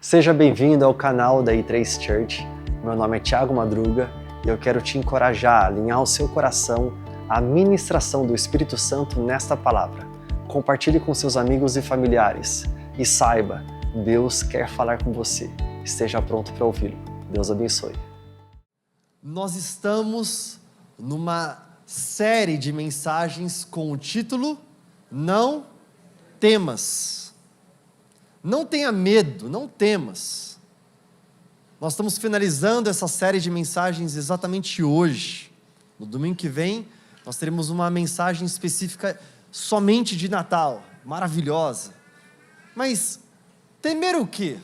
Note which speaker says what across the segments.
Speaker 1: Seja bem-vindo ao canal da I3 Church. Meu nome é Thiago Madruga e eu quero te encorajar a alinhar o seu coração à ministração do Espírito Santo nesta palavra. Compartilhe com seus amigos e familiares e saiba, Deus quer falar com você. Esteja pronto para ouvi-lo. Deus abençoe.
Speaker 2: Nós estamos numa série de mensagens com o título Não Temas. Não tenha medo, não temas. Nós estamos finalizando essa série de mensagens exatamente hoje. No domingo que vem, nós teremos uma mensagem específica somente de Natal, maravilhosa. Mas temer o quê?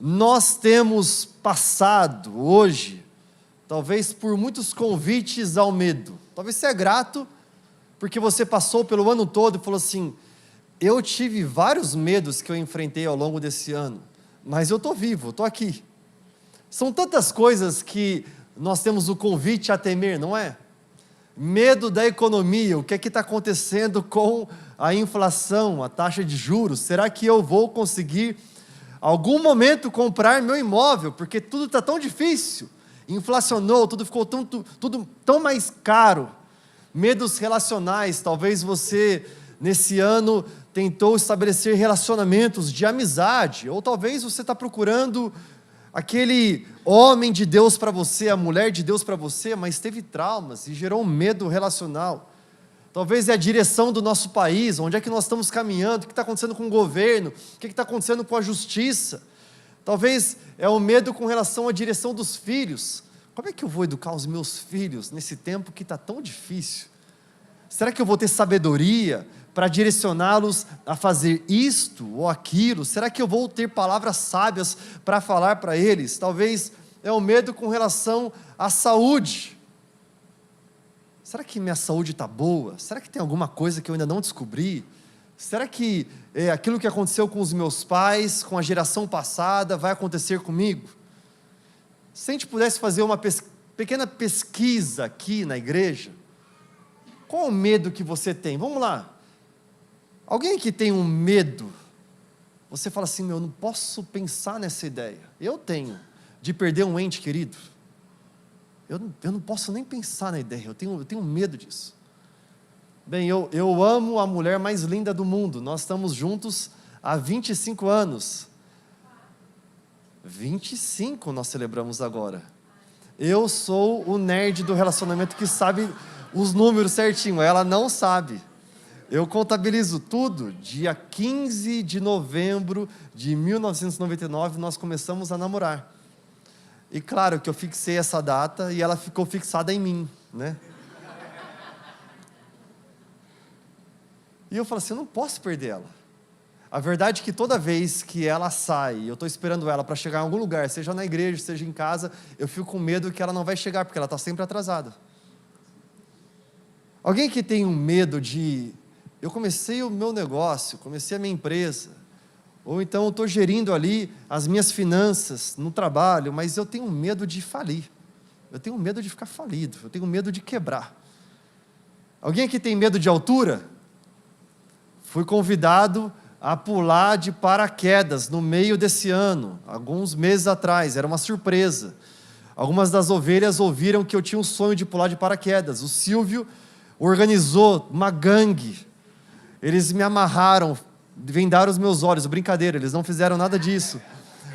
Speaker 2: Nós temos passado hoje, talvez por muitos convites ao medo. Talvez você é grato, porque você passou pelo ano todo e falou assim: eu tive vários medos que eu enfrentei ao longo desse ano, mas eu estou vivo, estou aqui. São tantas coisas que nós temos o convite a temer, não é? Medo da economia, o que é que está acontecendo com a inflação, a taxa de juros? Será que eu vou conseguir, algum momento, comprar meu imóvel? Porque tudo está tão difícil, inflacionou, tudo ficou tudo tão mais caro. Medos relacionais, talvez você, nesse ano, tentou estabelecer relacionamentos de amizade, ou talvez você está procurando aquele homem de Deus para você, a mulher de Deus para você, mas teve traumas e gerou um medo relacional. Talvez é a direção do nosso país, onde é que nós estamos caminhando, o que está acontecendo com o governo, o que está acontecendo com a justiça. Talvez é o medo com relação à direção dos filhos. Como é que eu vou educar os meus filhos nesse tempo que está tão difícil? Será que eu vou ter sabedoria para direcioná-los a fazer isto ou aquilo? Será que eu vou ter palavras sábias para falar para eles? Talvez é o medo com relação à saúde. Será que minha saúde está boa? Será que tem alguma coisa que eu ainda não descobri? Será que aquilo que aconteceu com os meus pais, com a geração passada, vai acontecer comigo? Se a gente pudesse fazer uma pequena pesquisa aqui na igreja, qual o medo que você tem? Vamos lá. Alguém que tem um medo, você fala assim: eu não posso pensar nessa ideia. Eu tenho, de perder um ente querido. Eu não posso nem pensar na ideia, eu tenho medo disso. Bem, eu amo a mulher mais linda do mundo, nós estamos juntos há 25 anos. 25 nós celebramos agora. Eu sou o nerd do relacionamento que sabe os números certinho, ela não sabe. Eu contabilizo tudo. Dia 15 de novembro de 1999, nós começamos a namorar. E claro que eu fixei essa data e ela ficou fixada em mim, né? E eu falo assim: eu não posso perder ela. A verdade é que toda vez que ela sai, eu estou esperando ela para chegar em algum lugar, seja na igreja, seja em casa, eu fico com medo que ela não vai chegar, porque ela está sempre atrasada. Alguém que tem um medo de... eu comecei o meu negócio, comecei a minha empresa, ou então eu estou gerindo ali as minhas finanças no trabalho, mas eu tenho medo de falir, eu tenho medo de ficar falido, eu tenho medo de quebrar. Alguém aqui tem medo de altura? Fui convidado a pular de paraquedas no meio desse ano, alguns meses atrás, era uma surpresa. Algumas das ovelhas ouviram que eu tinha um sonho de pular de paraquedas. O Silvio organizou uma gangue. Eles me amarraram, vendaram os meus olhos, brincadeira, eles não fizeram nada disso,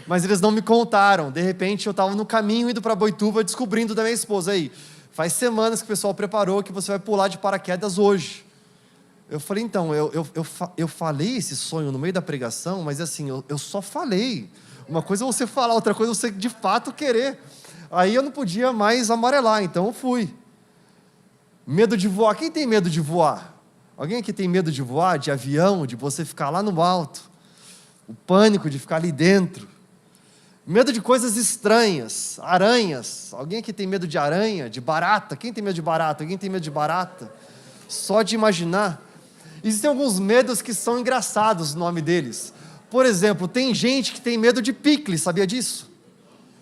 Speaker 2: mas eles não me contaram. De repente eu estava no caminho indo para Boituva, descobrindo da minha esposa: aí, faz semanas que o pessoal preparou que você vai pular de paraquedas hoje. Eu falei: então, eu falei esse sonho no meio da pregação, mas assim, eu só falei. Uma coisa é você falar, outra coisa é você de fato querer. Aí eu não podia mais amarelar, então eu fui. Medo de voar, quem tem medo de voar? Alguém aqui tem medo de voar, de avião, de você ficar lá no alto? O pânico de ficar ali dentro. Medo de coisas estranhas, aranhas. Alguém aqui tem medo de aranha, de barata? Quem tem medo de barata? Alguém tem medo de barata? Só de imaginar. Existem alguns medos que são engraçados, o nome deles. Por exemplo, tem gente que tem medo de picles, sabia disso?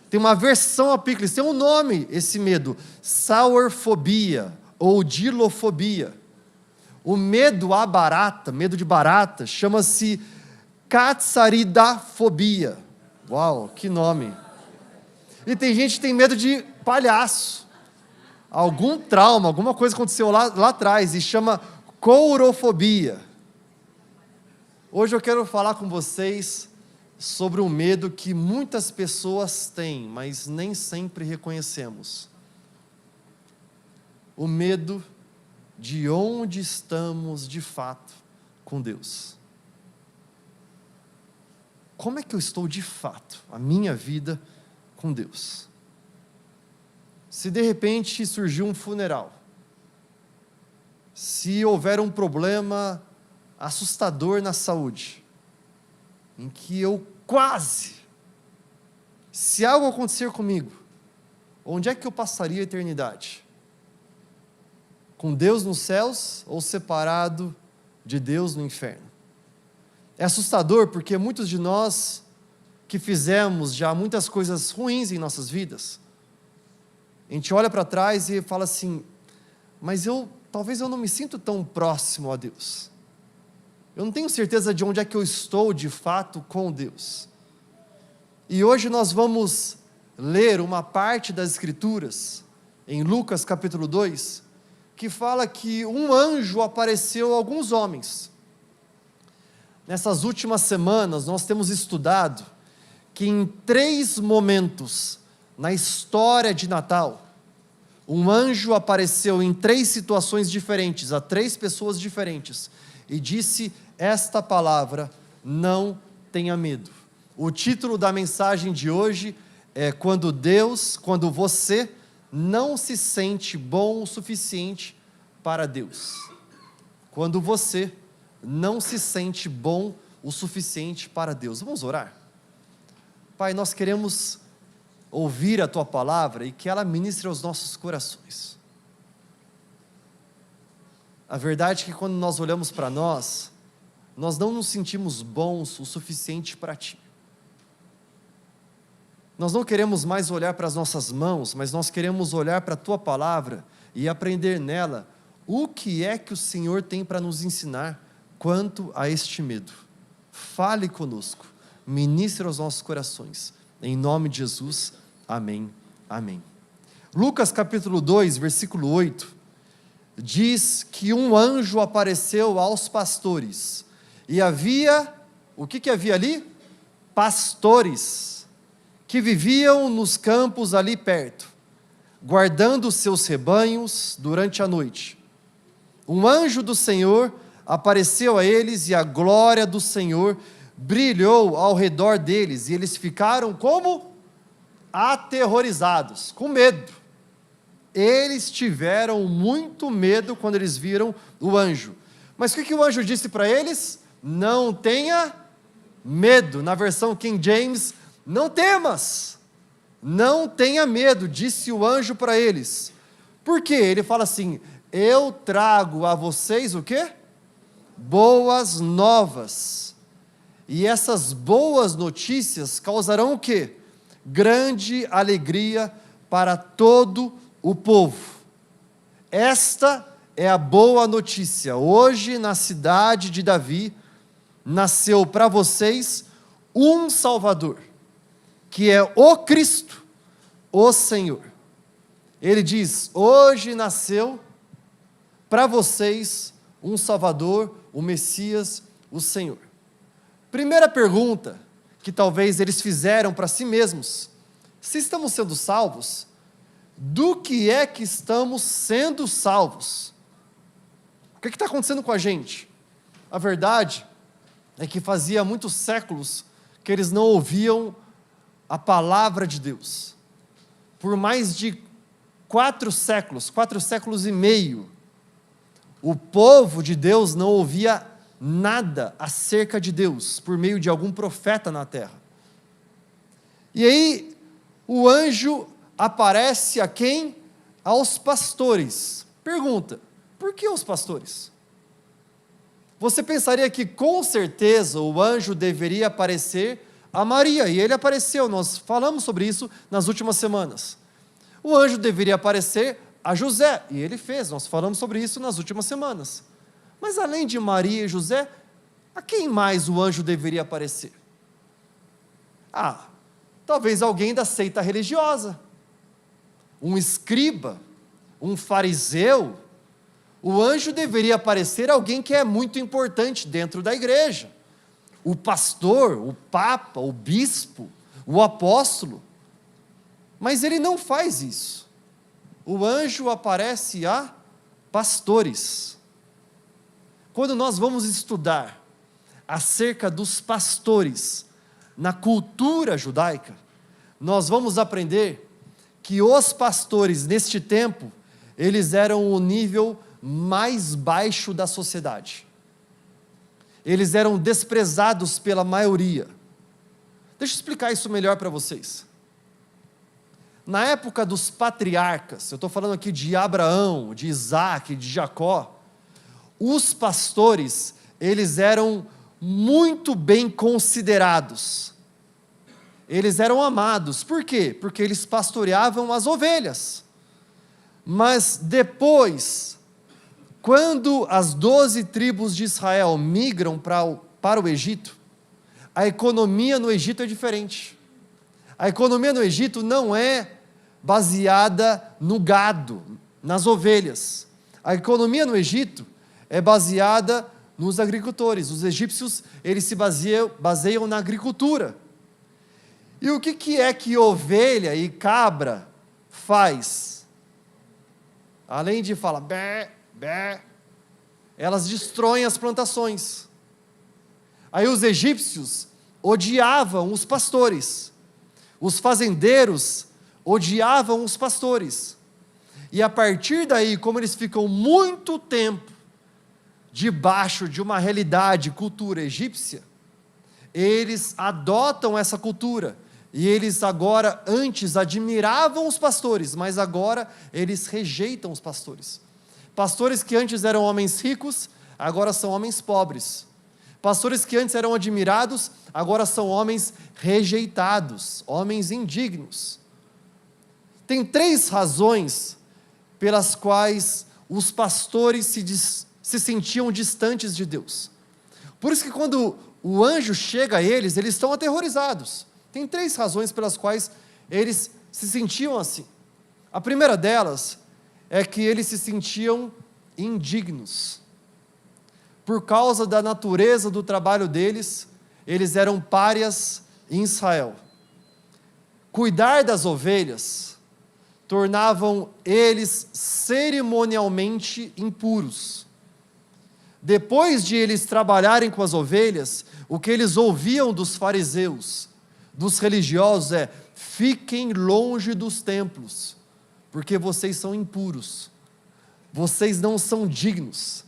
Speaker 2: Tem uma versão a picles, tem um nome esse medo: sourfobia ou dilofobia. O medo à barata, medo de barata, chama-se catsaridafobia. Uau, que nome. E tem gente que tem medo de palhaço. Algum trauma, alguma coisa aconteceu lá atrás e chama courofobia. Hoje eu quero falar com vocês sobre um medo que muitas pessoas têm, mas nem sempre reconhecemos. O medo de onde estamos de fato com Deus. Como é que eu estou de fato, a minha vida com Deus? Se de repente surgiu um funeral, se houver um problema assustador na saúde, em que eu se algo acontecer comigo, onde é que eu passaria a eternidade? Com Deus nos céus ou separado de Deus no inferno? É assustador porque muitos de nós que fizemos já muitas coisas ruins em nossas vidas, a gente olha para trás e fala assim, mas talvez eu não me sinto tão próximo a Deus. Eu não tenho certeza de onde é que eu estou de fato com Deus. E hoje nós vamos ler uma parte das Escrituras, em Lucas capítulo 2, que fala que um anjo apareceu a alguns homens. Nessas últimas semanas nós temos estudado que em 3 momentos na história de Natal, um anjo apareceu em 3 situações diferentes, a 3 pessoas diferentes, e disse esta palavra: não tenha medo. O título da mensagem de hoje é quando você não se sente bom o suficiente para Deus. Quando você não se sente bom o suficiente para Deus. Vamos orar? Pai, nós queremos ouvir a Tua palavra e que ela ministre aos nossos corações. A verdade é que quando nós olhamos para nós não nos sentimos bons o suficiente para Ti. Nós não queremos mais olhar para as nossas mãos, mas nós queremos olhar para a Tua palavra e aprender nela o que é que o Senhor tem para nos ensinar quanto a este medo. Fale conosco, ministre aos nossos corações. Em nome de Jesus, amém, amém. Lucas capítulo 2, versículo 8, diz que um anjo apareceu aos pastores, e havia, o que havia ali? Pastores, que viviam nos campos ali perto, guardando os seus rebanhos durante a noite. Um anjo do Senhor apareceu a eles, e a glória do Senhor brilhou ao redor deles, e eles ficaram como? Aterrorizados, com medo. Eles tiveram muito medo quando eles viram o anjo. Mas o que o anjo disse para eles? Não tenha medo. Na versão King James, não temas, não tenha medo, disse o anjo para eles. Por quê? Ele fala assim, eu trago a vocês o quê? Boas novas. E essas boas notícias causarão o quê? Grande alegria para todo o povo. Esta é a boa notícia. Hoje, na cidade de Davi, nasceu para vocês um Salvador, que é o Cristo, o Senhor. Ele diz, hoje nasceu para vocês um Salvador, o Messias, o Senhor. Primeira pergunta que talvez eles fizeram para si mesmos: se estamos sendo salvos, do que é que estamos sendo salvos? O que está acontecendo com a gente? A verdade é que fazia muitos séculos que eles não ouviam a palavra de Deus. Por mais de 4 séculos e meio, o povo de Deus não ouvia nada acerca de Deus, por meio de algum profeta na terra. E aí, o anjo aparece a quem? Aos pastores. Pergunta, por que os pastores? Você pensaria que com certeza o anjo deveria aparecer a Maria, e ele apareceu, nós falamos sobre isso nas últimas semanas. O anjo deveria aparecer a José, e ele fez, nós falamos sobre isso nas últimas semanas. Mas além de Maria e José, A quem mais o anjo deveria aparecer? Talvez alguém da seita religiosa, um escriba, um fariseu. O anjo deveria aparecer alguém que é muito importante dentro da igreja. O pastor, o papa, o bispo, o apóstolo. Mas ele não faz isso. O anjo aparece a pastores. Quando nós vamos estudar acerca dos pastores na cultura judaica, nós vamos aprender que os pastores neste tempo, eles eram o nível mais baixo da sociedade. Eles eram desprezados pela maioria. Deixa eu explicar isso melhor para vocês. Na época dos patriarcas, eu estou falando aqui de Abraão, de Isaac, de Jacó, os pastores, eles eram muito bem considerados. Eles eram amados. Por quê? Porque eles pastoreavam as ovelhas. Mas depois, quando as 12 tribos de Israel migram para o Egito, a economia no Egito é diferente. A economia no Egito não é baseada no gado, nas ovelhas. A economia no Egito é baseada nos agricultores. Os egípcios, eles se baseiam na agricultura. E o que é que ovelha e cabra faz? Além de falar bé, bé, elas destroem as plantações. Aí os egípcios odiavam os pastores. Os fazendeiros odiavam os pastores. E a partir daí, como eles ficam muito tempo debaixo de uma realidade, cultura egípcia, eles adotam essa cultura. E eles agora, antes admiravam os pastores, mas agora eles rejeitam os pastores. Pastores que antes eram homens ricos, agora são homens pobres. Pastores que antes eram admirados, agora são homens rejeitados, homens indignos. Tem 3 razões pelas quais os pastores se sentiam distantes de Deus. Por isso que quando o anjo chega a eles, eles estão aterrorizados. Tem 3 razões pelas quais eles se sentiam assim. A primeira delas é que eles se sentiam indignos. Por causa da natureza do trabalho deles, eles eram párias em Israel. Cuidar das ovelhas tornavam eles cerimonialmente impuros. Depois de eles trabalharem com as ovelhas, o que eles ouviam dos fariseus, dos religiosos é: fiquem longe dos templos, porque vocês são impuros, vocês não são dignos.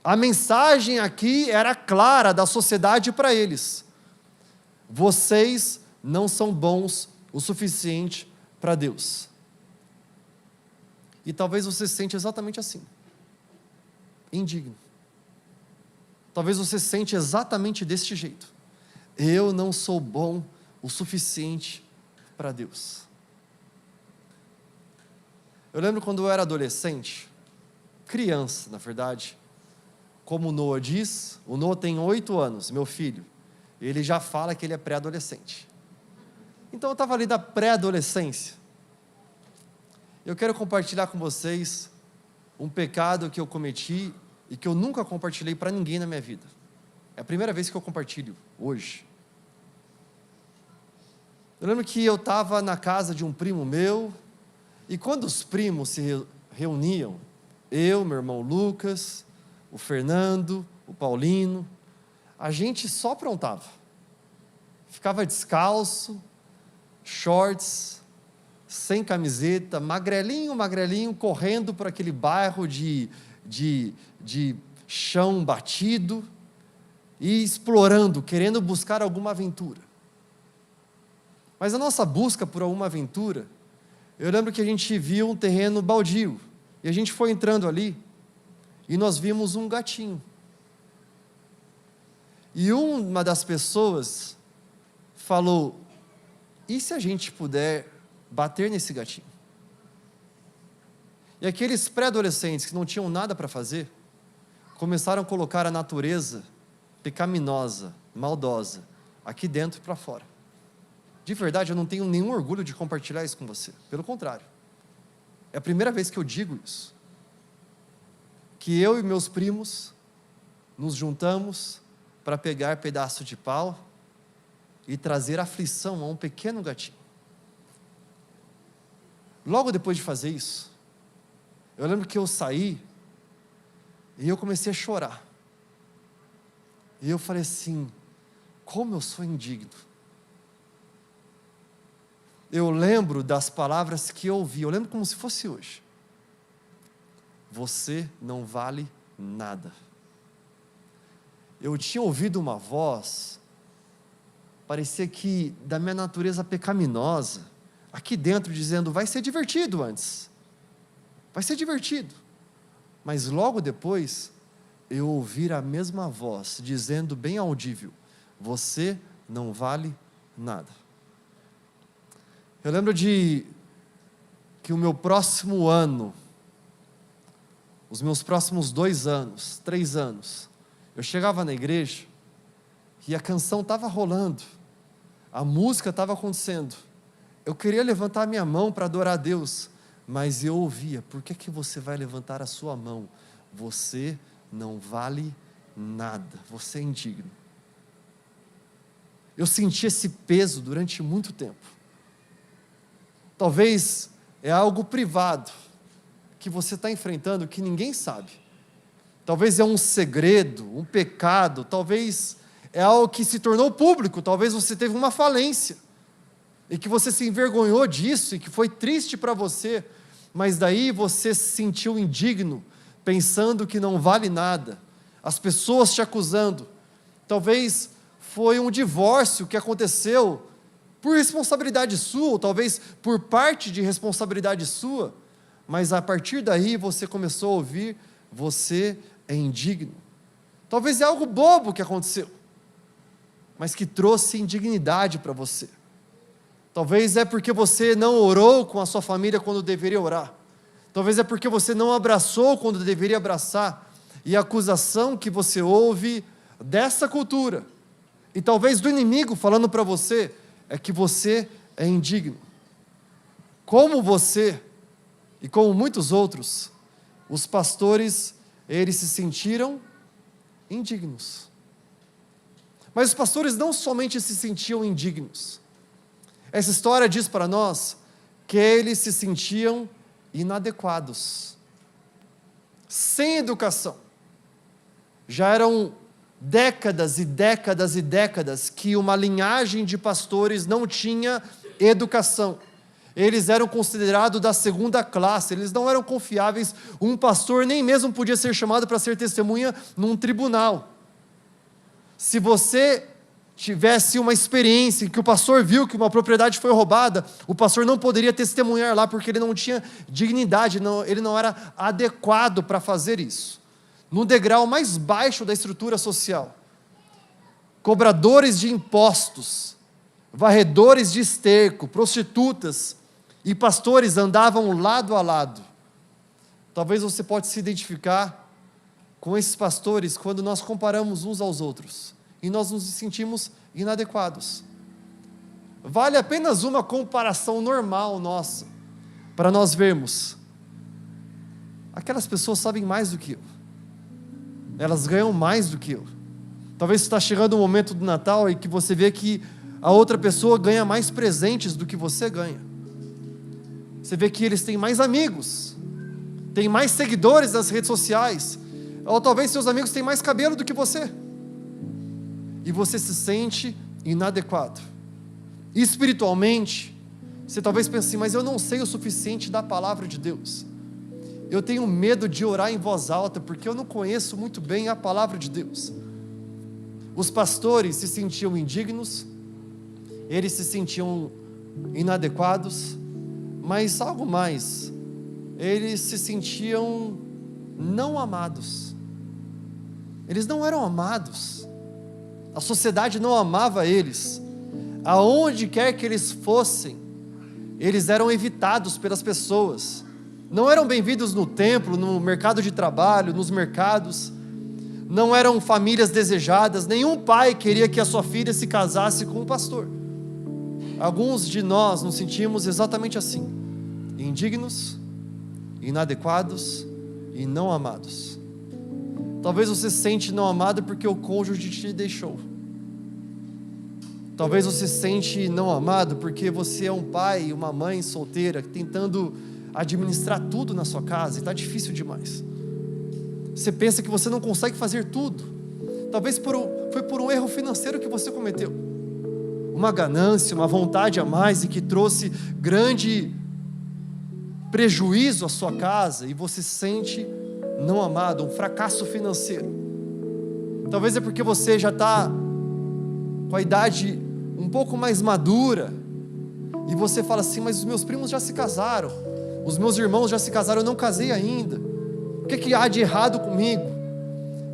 Speaker 2: A mensagem aqui era clara da sociedade para eles: vocês não são bons o suficiente para Deus. E talvez você se sente exatamente assim, indigno. Talvez você se sente exatamente deste jeito: eu não sou bom o suficiente para Deus. Eu lembro quando eu era adolescente, criança, na verdade, como o Noah diz, o Noah tem 8 anos, meu filho, ele já fala que ele é pré-adolescente. Então eu estava ali da pré-adolescência. Eu quero compartilhar com vocês um pecado que eu cometi e que eu nunca compartilhei para ninguém na minha vida. É a primeira vez que eu compartilho, hoje. Eu lembro que eu estava na casa de um primo meu, e quando os primos se reuniam, eu, meu irmão Lucas, o Fernando, o Paulino, a gente só aprontava. Ficava descalço, shorts, sem camiseta, magrelinho, correndo por aquele bairro de chão batido, e explorando, querendo buscar alguma aventura. Mas a nossa busca por alguma aventura, eu lembro que a gente viu um terreno baldio, e a gente foi entrando ali, e nós vimos um gatinho. E uma das pessoas falou: e se a gente puder bater nesse gatinho? E aqueles pré-adolescentes que não tinham nada para fazer, começaram a colocar a natureza pecaminosa, maldosa, aqui dentro e para fora. De verdade, eu não tenho nenhum orgulho de compartilhar isso com você. Pelo contrário. É a primeira vez que eu digo isso. Que eu e meus primos nos juntamos para pegar pedaço de pau e trazer aflição a um pequeno gatinho. Logo depois de fazer isso, eu lembro que eu saí e eu comecei a chorar. E eu falei assim, como eu sou indigno. Eu lembro das palavras que eu ouvi, eu lembro como se fosse hoje. Você não vale nada. Eu tinha ouvido uma voz, parecia que da minha natureza pecaminosa, aqui dentro dizendo, vai ser divertido antes. Vai ser divertido. Mas logo depois, eu ouvi a mesma voz, dizendo bem audível, você não vale nada. Eu lembro que o meu próximo ano, os meus próximos 2 anos, 3 anos, eu chegava na igreja e a canção estava rolando, a música estava acontecendo, eu queria levantar a minha mão para adorar a Deus, mas eu ouvia, por que você vai levantar a sua mão? Você não vale nada, você é indigno. Eu senti esse peso durante muito tempo. Talvez é algo privado, que você está enfrentando, que ninguém sabe. Talvez é um segredo, um pecado, talvez é algo que se tornou público, talvez você teve uma falência, e que você se envergonhou disso, e que foi triste para você, mas daí você se sentiu indigno, pensando que não vale nada, as pessoas te acusando, talvez foi um divórcio que aconteceu, por responsabilidade sua, ou talvez por parte de responsabilidade sua, mas a partir daí você começou a ouvir, você é indigno. Talvez é algo bobo que aconteceu, mas que trouxe indignidade para você. Talvez é porque você não orou com a sua família quando deveria orar. Talvez é porque você não abraçou quando deveria abraçar. E a acusação que você ouve dessa cultura, e talvez do inimigo falando para você, é que você é indigno. Como você, e como muitos outros, os pastores, eles se sentiram indignos. Mas os pastores não somente se sentiam indignos. Essa história diz para nós que eles se sentiam inadequados, sem educação. Já eram décadas e décadas e décadas que uma linhagem de pastores não tinha educação. Eles eram considerados da segunda classe, eles não eram confiáveis. Um pastor nem mesmo podia ser chamado para ser testemunha num tribunal. Se você tivesse uma experiência em que o pastor viu que uma propriedade foi roubada, o pastor não poderia testemunhar lá, porque ele não tinha dignidade, ele não era adequado para fazer isso. No degrau mais baixo da estrutura social, cobradores de impostos, varredores de esterco, prostitutas e pastores andavam lado a lado. Talvez você pode se identificar com esses pastores quando nós comparamos uns aos outros e nós nos sentimos inadequados. Vale apenas uma comparação normal nossa para nós vermos. Aquelas pessoas sabem mais do que eu. Elas ganham mais do que eu. Talvez está chegando o momento do Natal e que você vê que a outra pessoa ganha mais presentes do que você ganha. Você vê que eles têm mais amigos, têm mais seguidores nas redes sociais, ou talvez seus amigos têm mais cabelo do que você. E você se sente inadequado. Espiritualmente, você talvez pense assim, mas eu não sei o suficiente da palavra de Deus. Eu tenho medo de orar em voz alta, porque eu não conheço muito bem a palavra de Deus. Os pastores se sentiam indignos, eles se sentiam inadequados, mas algo mais, eles se sentiam não amados. Eles não eram amados, a sociedade não amava eles, aonde quer que eles fossem, eles eram evitados pelas pessoas, não eram bem-vindos no templo, no mercado de trabalho, nos mercados. não eram famílias desejadas, nenhum pai queria que a sua filha se casasse com um pastor. Alguns de nós nos sentimos exatamente assim, indignos, inadequados e não amados. Talvez você se sente não amado porque o cônjuge te deixou. Talvez você se sente não amado porque você é um pai e uma mãe solteira tentando administrar tudo na sua casa e está difícil demais. Você pensa que você não consegue fazer tudo. Talvez foi por um erro financeiro que você cometeu. Uma ganância, uma vontade a mais e que trouxe grande prejuízo à sua casa e você se sente não amado, um fracasso financeiro. Talvez é porque você já está com a idade um pouco mais madura e você fala assim, mas os meus primos já se casaram, os meus irmãos já se casaram, eu não casei ainda, o que há de errado comigo?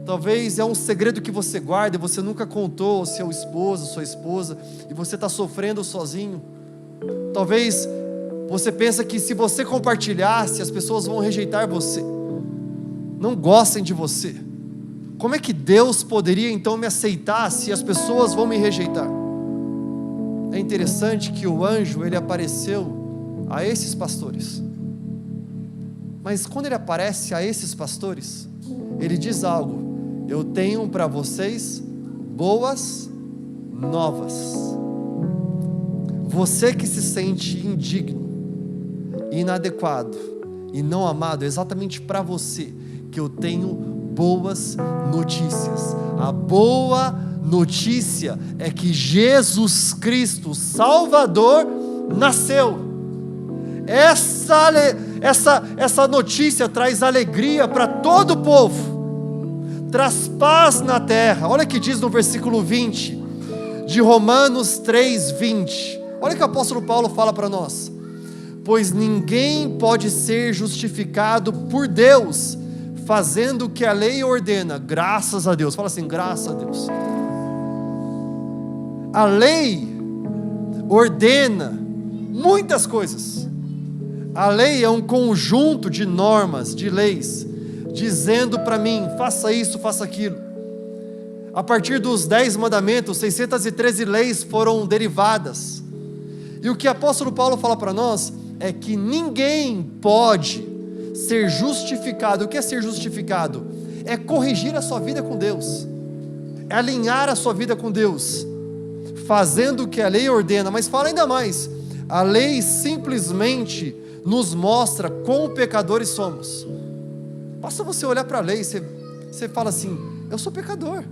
Speaker 2: Talvez é um segredo que você guarda e você nunca contou ao seu esposo, sua esposa, e você está sofrendo sozinho. Talvez você pensa que se você compartilhasse, as pessoas vão rejeitar você, não gostem de você. Como é que Deus poderia então me aceitar se as pessoas vão me rejeitar? É interessante que o anjo, ele apareceu a esses pastores. Mas quando ele aparece a esses pastores, ele diz algo: eu tenho para vocês boas novas. Você que se sente indigno, inadequado e não amado, é exatamente para você que eu tenho boas notícias. A boa notícia é que Jesus Cristo, Salvador, nasceu. Essa notícia traz alegria para todo o povo, traz paz na terra. Olha o que diz no versículo 20 de Romanos 3:20. Olha o que o apóstolo Paulo fala para nós: pois ninguém pode ser justificado por Deus fazendo o que a lei ordena. Graças a Deus. Fala assim, graças a Deus. A lei ordena muitas coisas. A lei é um conjunto de normas, de leis, dizendo para mim, faça isso, faça aquilo. A partir dos 10 mandamentos, 613 leis foram derivadas. E o que o apóstolo Paulo fala para nós é que ninguém pode ser justificado. O que é ser justificado? É corrigir a sua vida com Deus, é alinhar a sua vida com Deus, fazendo o que a lei ordena. Mas fala ainda mais: a lei simplesmente nos mostra quão pecadores somos. Basta você olhar para a lei, você fala assim, eu sou pecador,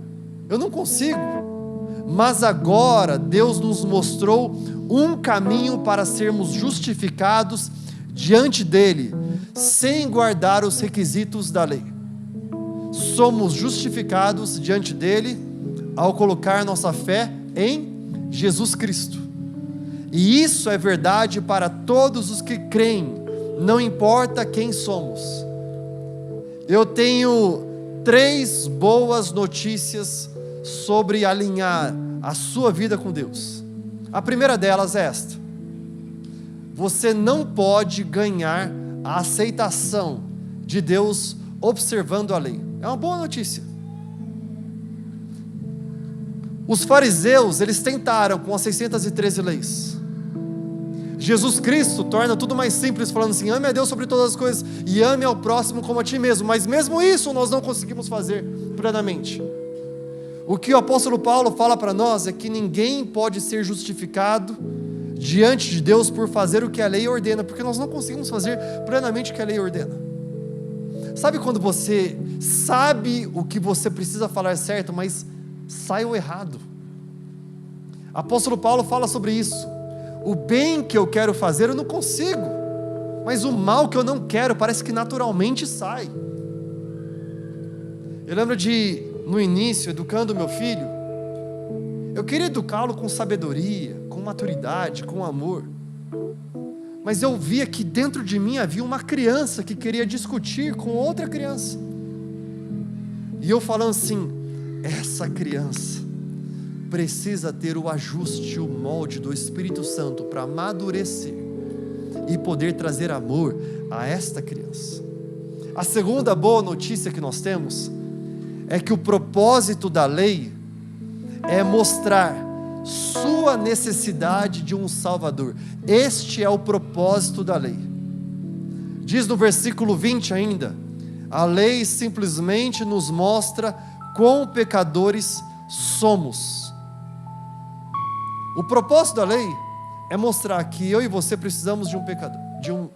Speaker 2: eu não consigo. Mas agora Deus nos mostrou um caminho para sermos justificados diante dele, sem guardar os requisitos da lei. Somos justificados diante dele ao colocar nossa fé em Jesus Cristo. E isso é verdade para todos os que creem, não importa quem somos. Eu tenho 3 boas notícias sobre alinhar a sua vida com Deus. A primeira delas é esta: você não pode ganhar a aceitação de Deus observando a lei. É uma boa notícia. Os fariseus, eles tentaram com as 613 leis. Jesus Cristo torna tudo mais simples, falando assim, ame a Deus sobre todas as coisas e ame ao próximo como a ti mesmo. Mas mesmo isso nós não conseguimos fazer plenamente. O que o apóstolo Paulo fala para nós é que ninguém pode ser justificado diante de Deus por fazer o que a lei ordena, porque nós não conseguimos fazer plenamente o que a lei ordena. Sabe quando você sabe o que você precisa falar certo, mas sai o errado? Apóstolo Paulo fala sobre isso. O bem que eu quero fazer eu não consigo, mas o mal que eu não quero parece que naturalmente sai. Eu lembro de, no início, educando meu filho, eu queria educá-lo com sabedoria, com maturidade, com amor, mas eu via que dentro de mim havia uma criança que queria discutir com outra criança, e eu falando assim, essa criança precisa ter o ajuste, o molde do Espírito Santo para amadurecer e poder trazer amor a esta criança. A segunda boa notícia que nós temos é que o propósito da lei é mostrar sua necessidade de um Salvador. Este é o propósito da lei. Diz no versículo 20 ainda: a lei simplesmente nos mostra quão pecadores somos. O propósito da lei é mostrar que eu e você precisamos de um pecador,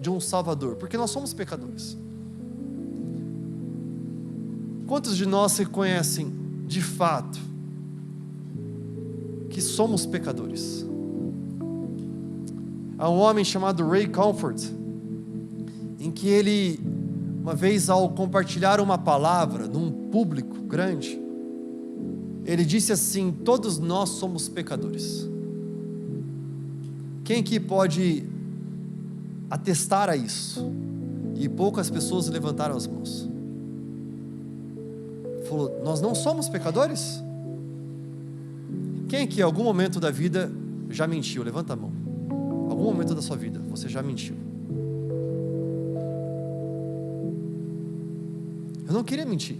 Speaker 2: de um Salvador, porque nós somos pecadores. Quantos de nós reconhecem de fato que somos pecadores? Há um homem chamado Ray Comfort, em que ele, uma vez ao compartilhar uma palavra num público grande, ele disse assim: todos nós somos pecadores. Quem aqui pode atestar a isso? E poucas pessoas levantaram as mãos. Falou: nós não somos pecadores? Quem aqui em algum momento da vida já mentiu? Levanta a mão. Algum momento da sua vida você já mentiu? Eu não queria mentir.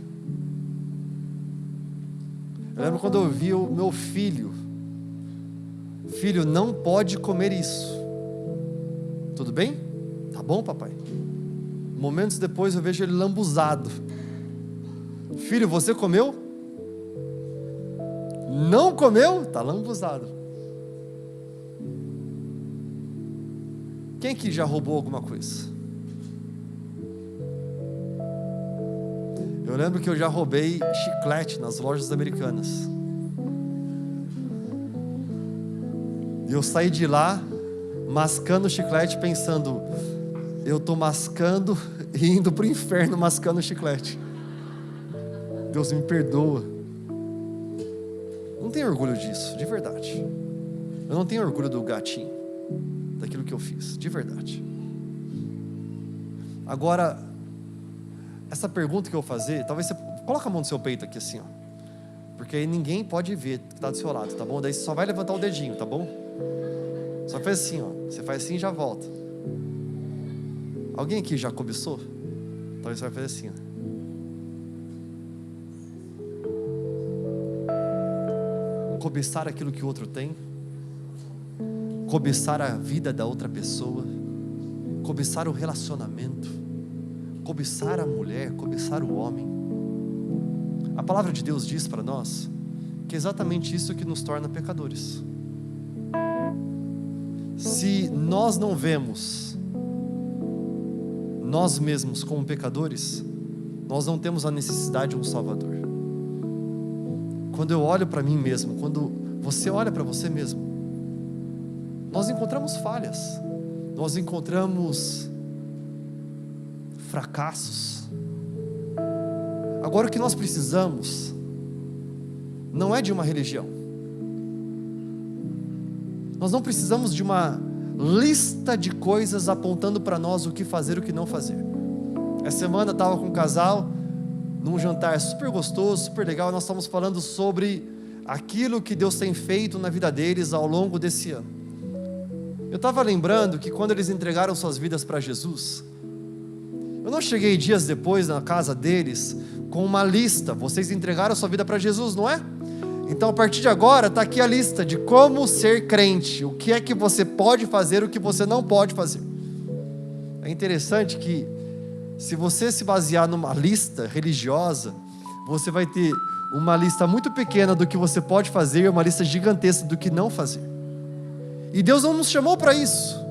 Speaker 2: Eu lembro quando eu vi o meu filho: filho, não pode comer isso. Tudo bem? Tá bom, papai. Momentos depois eu vejo ele lambuzado. Filho, você comeu? Não comeu? Tá lambuzado. Quem que já roubou alguma coisa? Eu lembro que eu já roubei chiclete nas lojas americanas. E eu saí de lá mascando chiclete, pensando: eu estou mascando e indo para o inferno mascando chiclete. Deus me perdoa. Não tenho orgulho disso, de verdade. Eu não tenho orgulho do gatinho, daquilo que eu fiz, de verdade. Agora, essa pergunta que eu vou fazer, talvez você coloque a mão no seu peito aqui assim, ó, porque aí ninguém pode ver que está do seu lado, tá bom? Daí você só vai levantar o dedinho, tá bom? Só faz assim, ó. Você faz assim e já volta. Alguém aqui já cobiçou? Talvez você vai fazer assim, ó. Cobiçar aquilo que o outro tem, cobiçar a vida da outra pessoa, cobiçar o relacionamento, cobiçar a mulher, cobiçar o homem. A palavra de Deus diz para nós que é exatamente isso que nos torna pecadores. Se nós não vemos nós mesmos como pecadores, nós não temos a necessidade de um Salvador. Quando eu olho para mim mesmo, quando você olha para você mesmo, nós encontramos falhas, nós encontramos fracassos. Agora o que nós precisamos não é de uma religião. Nós não precisamos de uma lista de coisas apontando para nós o que fazer e o que não fazer. Essa semana eu estava com um casal num jantar super gostoso, super legal. Nós estamos falando sobre aquilo que Deus tem feito na vida deles ao longo desse ano. Eu estava lembrando que quando eles entregaram suas vidas para Jesus, eu não cheguei dias depois na casa deles com uma lista: vocês entregaram sua vida para Jesus, não é? Então a partir de agora está aqui a lista de como ser crente, o que é que você pode fazer, o que você não pode fazer. É interessante que se você se basear numa lista religiosa, você vai ter uma lista muito pequena do que você pode fazer e uma lista gigantesca do que não fazer. E Deus não nos chamou para isso.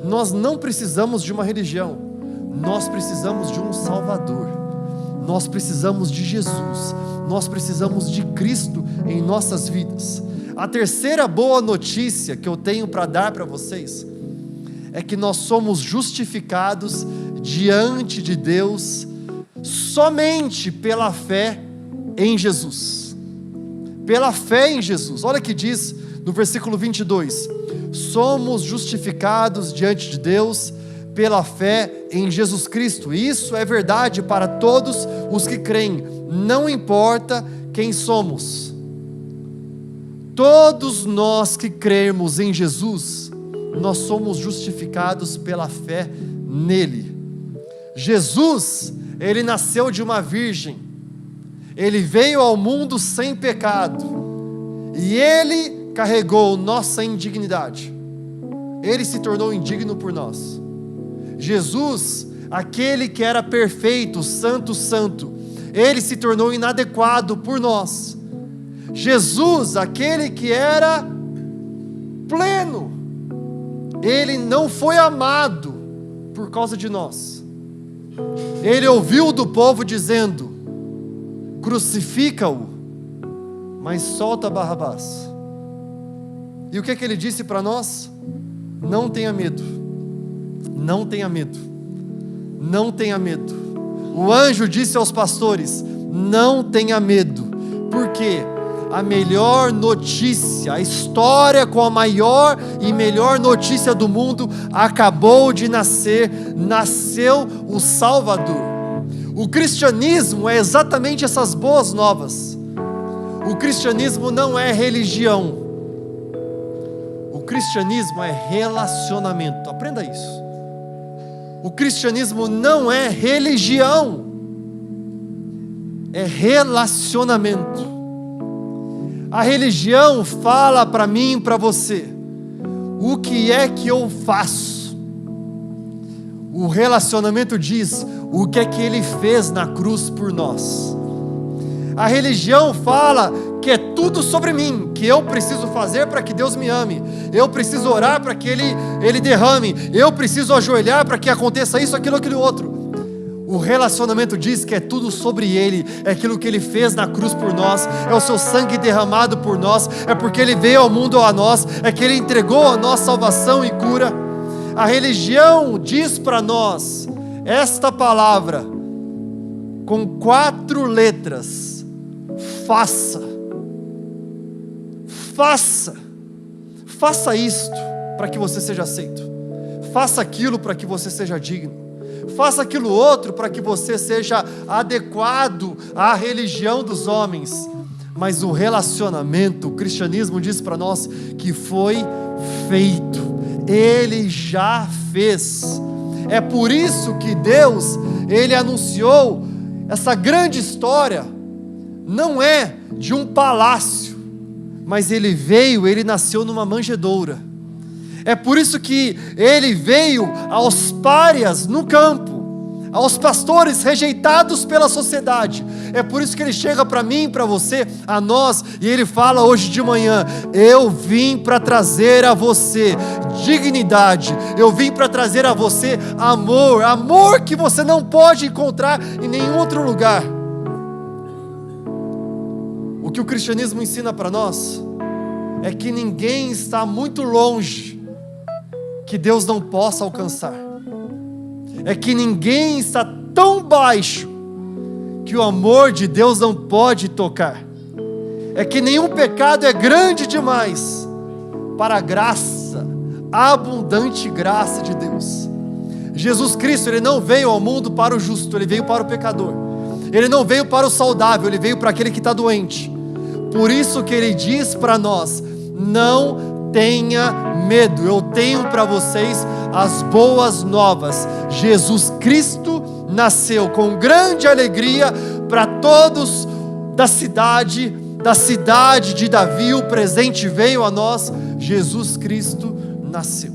Speaker 2: Nós não precisamos de uma religião, nós precisamos de um Salvador. Nós precisamos de Jesus, nós precisamos de Cristo em nossas vidas. A terceira boa notícia que eu tenho para dar para vocês é que nós somos justificados diante de Deus somente pela fé em Jesus. Pela fé em Jesus. Olha o que diz no versículo 22: somos justificados diante de Deus pela fé em Jesus Cristo. Isso é verdade para todos os que creem, não importa quem somos. Todos nós que cremos em Jesus, nós somos justificados pela fé nele. Jesus, ele nasceu de uma virgem, Ele veio ao mundo sem pecado e Ele carregou nossa indignidade. Ele se tornou indigno por nós. Jesus, aquele que era perfeito, santo, santo, Ele se tornou inadequado por nós. Jesus, aquele que era pleno, Ele não foi amado por causa de nós. Ele ouviu do povo dizendo: crucifica-o, mas solta Barrabás. E o que Ele disse para nós? Não tenha medo, não tenha medo, não tenha medo. O anjo disse aos pastores: não tenha medo, porque a melhor notícia, a história com a maior e melhor notícia do mundo acabou de nascer, nasceu o Salvador. O cristianismo é exatamente essas boas novas. O cristianismo não é religião. O cristianismo é relacionamento. Aprenda isso. O cristianismo não é religião, é relacionamento. A religião fala para mim e para você o que é que eu faço. O relacionamento diz o que é que Ele fez na cruz por nós. A religião fala que é tudo sobre mim, que eu preciso fazer para que Deus me ame, eu preciso orar para que Ele derrame, eu preciso ajoelhar para que aconteça isso, aquilo, aquilo outro. O relacionamento diz que é tudo sobre Ele, é aquilo que Ele fez na cruz por nós, é o seu sangue derramado por nós, é porque Ele veio ao mundo a nós, é que Ele entregou a nossa salvação e cura. A religião diz para nós esta palavra com 4 letras: faça, faça, faça isto para que você seja aceito, faça aquilo para que você seja digno, faça aquilo outro para que você seja adequado à religião dos homens. Mas o relacionamento, o cristianismo diz para nós que foi feito, Ele já fez. É por isso que Deus, Ele anunciou essa grande história, não é de um palácio, mas Ele veio, Ele nasceu numa manjedoura. É por isso que Ele veio aos párias no campo, aos pastores rejeitados pela sociedade. É por isso que Ele chega para mim, para você, a nós, e Ele fala hoje de manhã: eu vim para trazer a você dignidade, eu vim para trazer a você amor, amor que você não pode encontrar em nenhum outro lugar. O que o cristianismo ensina para nós é que ninguém está muito longe que Deus não possa alcançar. É que ninguém está tão baixo que o amor de Deus não pode tocar. É que nenhum pecado é grande demais para a graça, a abundante graça de Deus. Jesus Cristo, Ele não veio ao mundo para o justo, Ele veio para o pecador. Ele não veio para o saudável, Ele veio para aquele que está doente. Por isso que Ele diz para nós: não tenha medo, eu tenho para vocês as boas novas. Jesus Cristo nasceu com grande alegria para todos da cidade de Davi. O presente veio a nós, Jesus Cristo nasceu.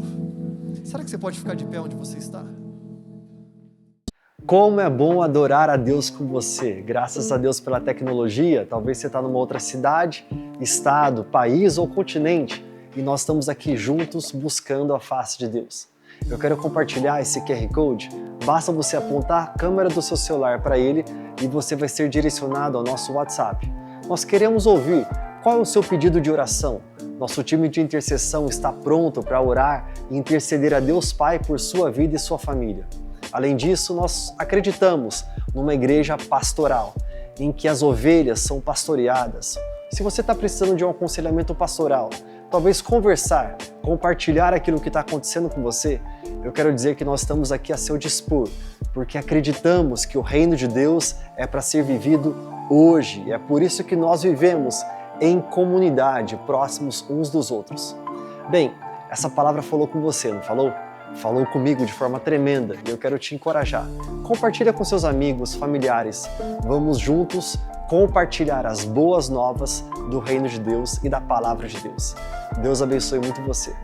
Speaker 2: Será que você pode ficar de pé onde você está?
Speaker 1: Como é bom adorar a Deus com você. Graças a Deus pela tecnologia. Talvez você está numa outra cidade, estado, país ou continente, e nós estamos aqui juntos buscando a face de Deus. Eu quero compartilhar esse QR Code. Basta você apontar a câmera do seu celular para ele e você vai ser direcionado ao nosso WhatsApp. Nós queremos ouvir qual é o seu pedido de oração. Nosso time de intercessão está pronto para orar e interceder a Deus Pai por sua vida e sua família. Além disso, nós acreditamos numa igreja pastoral, em que as ovelhas são pastoreadas. Se você está precisando de um aconselhamento pastoral, talvez conversar, compartilhar aquilo que está acontecendo com você, eu quero dizer que nós estamos aqui a seu dispor, porque acreditamos que o reino de Deus é para ser vivido hoje. É por isso que nós vivemos em comunidade, próximos uns dos outros. Bem, essa palavra falou com você, não falou? Falou comigo de forma tremenda e eu quero te encorajar. Compartilha com seus amigos, familiares. Vamos juntos compartilhar as boas novas do reino de Deus e da palavra de Deus. Deus abençoe muito você.